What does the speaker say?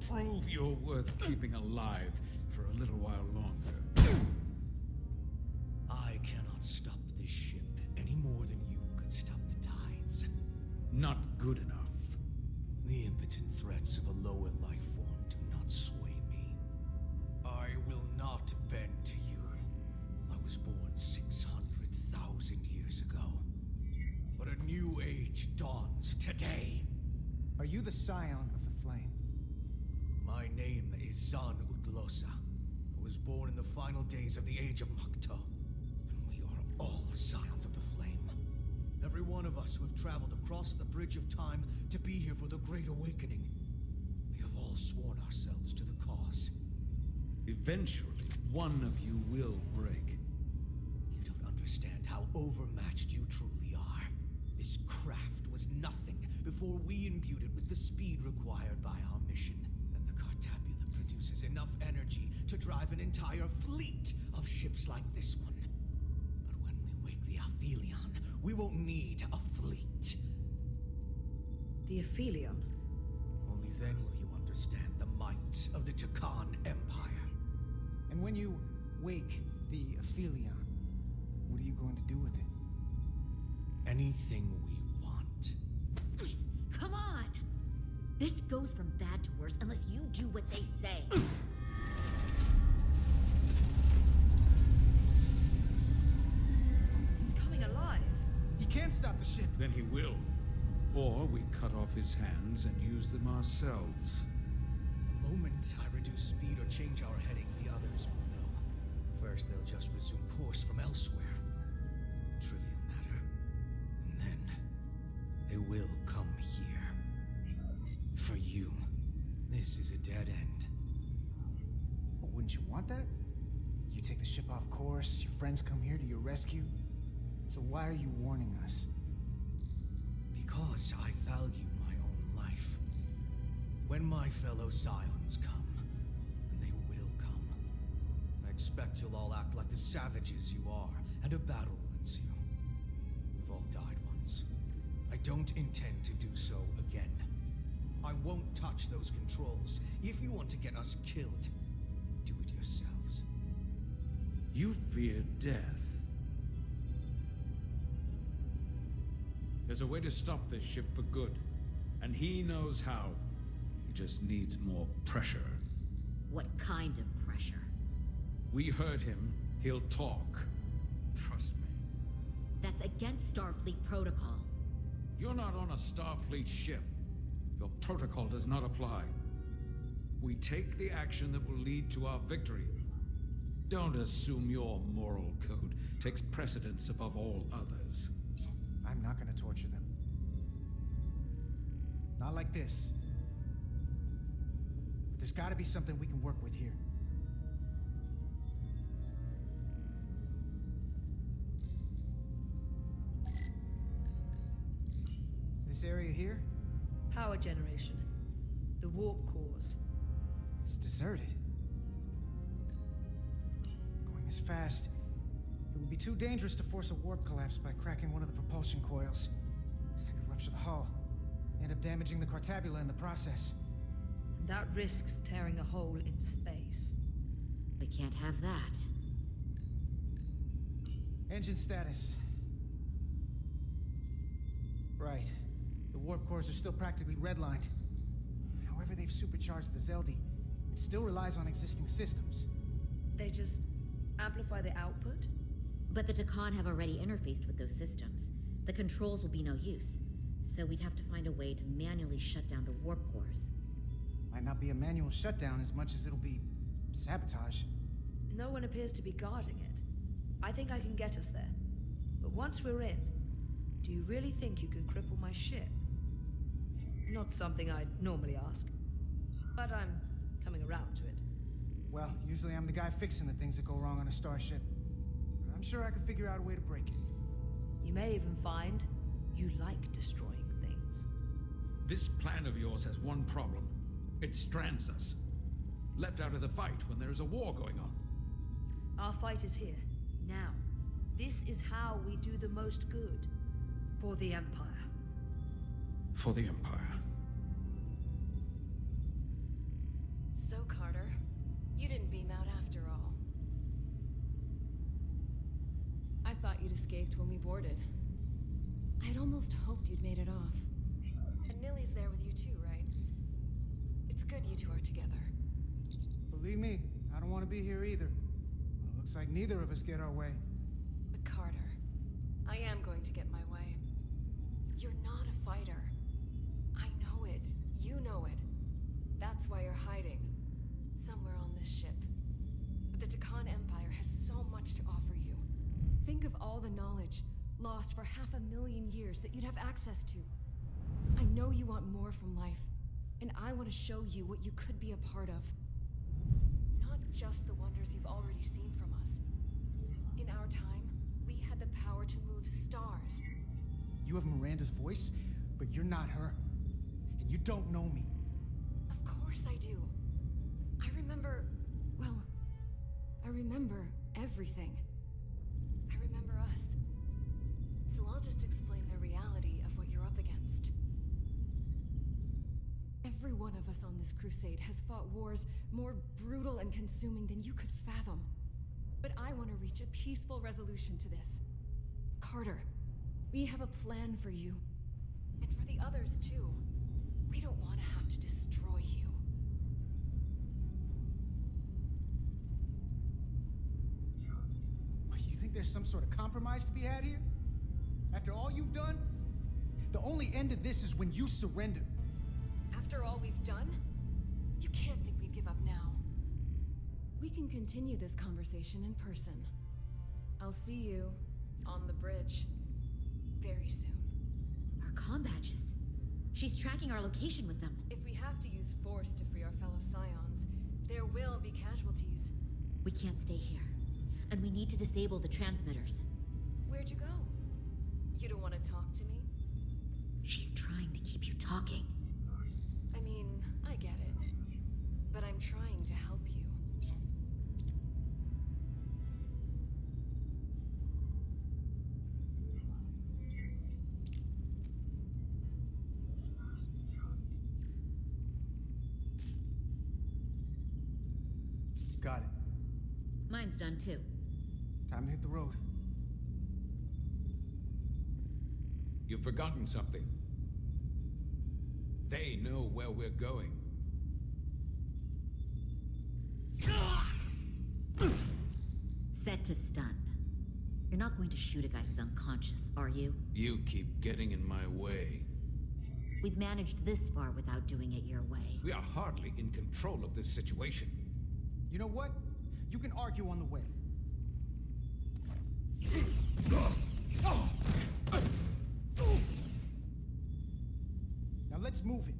prove you're worth keeping alive for a little while longer. I cannot stop this ship any more than you could stop the tides. Not good enough. The impotent threats of a lower life form do not sway me. I will not bend to you. I was born 600,000 years ago. But a new age dawns today. Are you the scion of the flame? My name is Zan Utglosa. I was born in the final days of the Age of Makto. And we are all scions of the flame. Every one of us who have traveled across the bridge of time to be here for the Great Awakening. We have all sworn ourselves to the cause. Eventually, one of you will break. You don't understand how overmatched you truly are. This craft was nothing before we imbued it with the speed required by our mission. And the Cartabula produces enough energy to drive an entire fleet of ships like this one. But when we wake the Aphelion, we won't need a fleet. The Aphelion? Only then will you understand the might of the Takan Empire. And when you wake the Aphelion, what are you going to do with it? Anything we want. Come on! This goes from bad to worse unless you do what they say. It's coming alive. He can't stop the ship. Then he will. Or we cut off his hands and use them ourselves. The moment I reduce speed or change our heading, the others will know. First, they'll just resume course from elsewhere. Trivial matter. And then, they will come here. For you, this is a dead end. But wouldn't you want that? You take the ship off course, your friends come here to your rescue. So why are you warning us? Because I value my own life. When my fellow scions come, and they will come, I expect you'll all act like the savages you are, and a battle will ensue. We've all died once. I don't intend to do so again. I won't touch those controls. If you want to get us killed, do it yourselves. You fear death. There's a way to stop this ship for good, and he knows how. He just needs more pressure. What kind of pressure? We heard him. He'll talk. Trust me. That's against Starfleet protocol. You're not on a Starfleet ship. Your protocol does not apply. We take the action that will lead to our victory. Don't assume your moral code takes precedence above all others. I'm not gonna torture them. Not like this. But there's gotta be something we can work with here. This area here? Power generation. The warp cores. It's deserted. Going this fast, it would be too dangerous to force a warp collapse by cracking one of the propulsion coils. I could rupture the hull, end up damaging the Cartabula in the process. And that risks tearing a hole in space. We can't have that. Engine status. Right. The warp cores are still practically redlined. However they've supercharged the Zeldi, it still relies on existing systems. They just amplify the output? But the Takan have already interfaced with those systems. The controls will be no use. So we'd have to find a way to manually shut down the warp cores. Might not be a manual shutdown as much as it'll be sabotage. No one appears to be guarding it. I think I can get us there. But once we're in, do you really think you can cripple my ship? Not something I'd normally ask. But I'm coming around to it. Well, usually I'm the guy fixing the things that go wrong on a starship. But I'm sure I can figure out a way to break it. You may even find you like destroying things. This plan of yours has one problem. It strands us. Left out of the fight when there is a war going on. Our fight is here, now. This is how we do the most good. For the Empire. For the Empire. thought you'd escaped when we boarded. I had almost hoped you'd made it off. And Nilly's there with you too, right? It's good you two are together. Believe me, I don't want to be here either. Well, it looks like neither of us get our way. But Carter, I am going to get my way. You're not a fighter. I know it. You know it. That's why you're hiding. Somewhere on this ship. But the Takan Empire has so much to offer you. Think of all the knowledge lost for 500,000 years that you'd have access to. I know you want more from life, and I want to show you what you could be a part of. Not just the wonders you've already seen from us. In our time, we had the power to move stars. You have Miranda's voice, but you're not her. And you don't know me. Of course I do. I remember... well, I remember everything. I remember us. So I'll just explain the reality of what you're up against. Every one of us on this crusade has fought wars more brutal and consuming than you could fathom. But I want to reach a peaceful resolution to this. Carter, we have a plan for you. And for the others, too. We don't want to have to destroy you. You think there's some sort of compromise to be had here? After all you've done? The only end of this is when you surrender. After all we've done? You can't think we'd give up now. We can continue this conversation in person. I'll see you on the bridge very soon. Our comm badges. She's tracking our location with them. If we have to use force to free our fellow Scions, there will be casualties. We can't stay here. And we need to disable the transmitters. Where'd you go? You don't want to talk to me? She's trying to keep you talking. I mean, I get it. But I'm trying to help you. Got it. Mine's done too. Time to hit the road. You've forgotten something. They know where we're going. Set to stun. You're not going to shoot a guy who's unconscious, are you? You keep getting in my way. We've managed this far without doing it your way. We are hardly in control of this situation. You know what? You can argue on the way. Now let's move it.